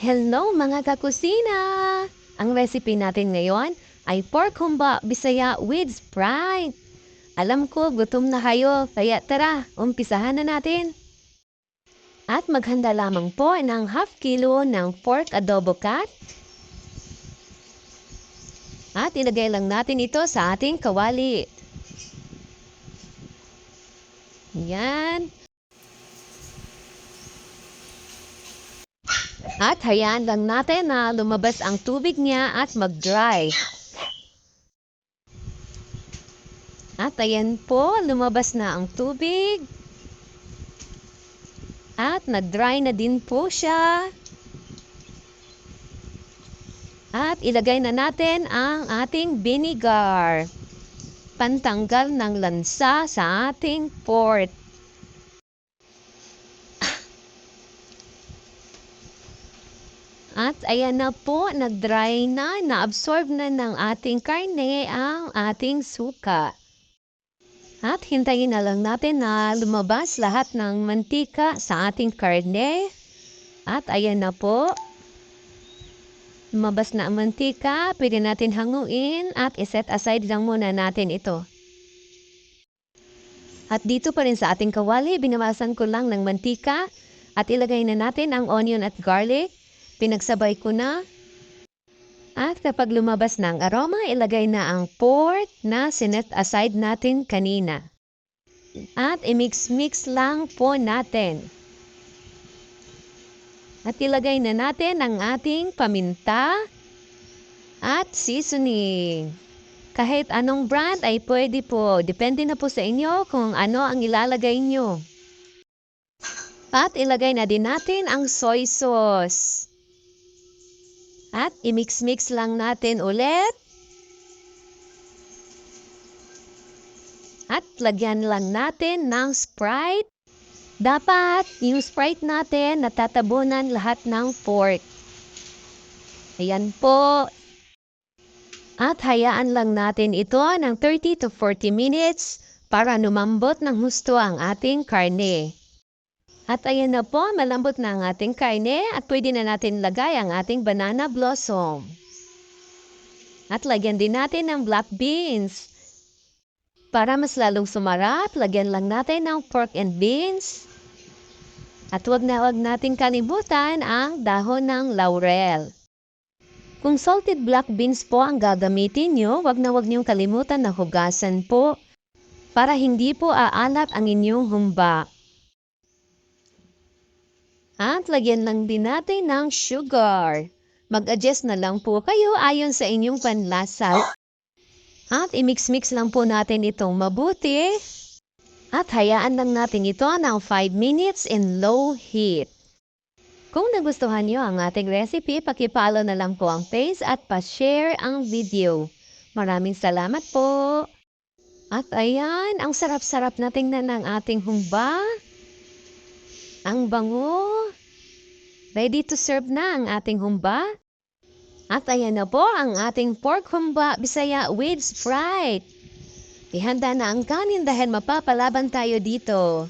Hello mga kakusina! Ang recipe natin ngayon ay pork humba bisaya with Sprite. Alam ko gutom na kayo, kaya tara, umpisahan na natin. At maghanda lamang po ng half kilo ng pork adobo cat. At ilagay lang natin ito sa ating kawali. Yan. At hayaan lang natin na lumabas ang tubig niya at mag-dry. At ayan po, lumabas na ang tubig. At nag-dry na din po siya. At ilagay na natin ang ating vinegar. Pantanggal ng lansa sa ating pork. At ayan na po, nag-dry na, na-absorb na ng ating karne ang ating suka. At hintayin na lang natin na lumabas lahat ng mantika sa ating karne. At ayan na po, lumabas na ang mantika, pwede natin hanguin at iset aside lang muna natin ito. At dito pa rin sa ating kawali, binawasan ko lang ng mantika at ilagay na natin ang onion at garlic. Pinagsabay ko na. At kapag lumabas na ang aroma, ilagay na ang pork na sinet aside natin kanina. At i-mix-mix lang po natin. At ilagay na natin ang ating paminta at seasoning. Kahit anong brand ay pwede po. Depende na po sa inyo kung ano ang ilalagay nyo. At ilagay na din natin ang soy sauce. At i-mix-mix lang natin ulit. At lagyan lang natin ng Sprite. Dapat yung Sprite natin natatabunan lahat ng pork. Ayan po. At hayaan lang natin ito ng 30 to 40 minutes para lumambot ng husto ang ating karne. At ayan na po, malambot na ang ating karne at pwede na natin lagay ang ating banana blossom. At lagyan din natin ng black beans. Para mas lalong sumarap, lagyan lang natin ng pork and beans. At wag nating kalimutan ang dahon ng laurel. Kung salted black beans po ang gagamitin nyo, wag niyong kalimutan na hugasan po para hindi po aalat ang inyong humba. At lagyan lang din natin ng sugar. Mag-adjust na lang po kayo ayon sa inyong panlasa. At i-mix-mix lang po natin itong mabuti. At hayaan lang natin ito ng 5 minutes in low heat. Kung nagustuhan nyo ang ating recipe, pakipollow na lang po ang page at pa-share ang video. Maraming salamat po. At ayan, ang sarap-sarap na tingnan ng ating humba. Ang bango. Ready to serve na ang ating humba. At ayan na po ang ating pork humba bisaya with Sprite. Ihanda na ang kanin dahil mapapalaban tayo dito.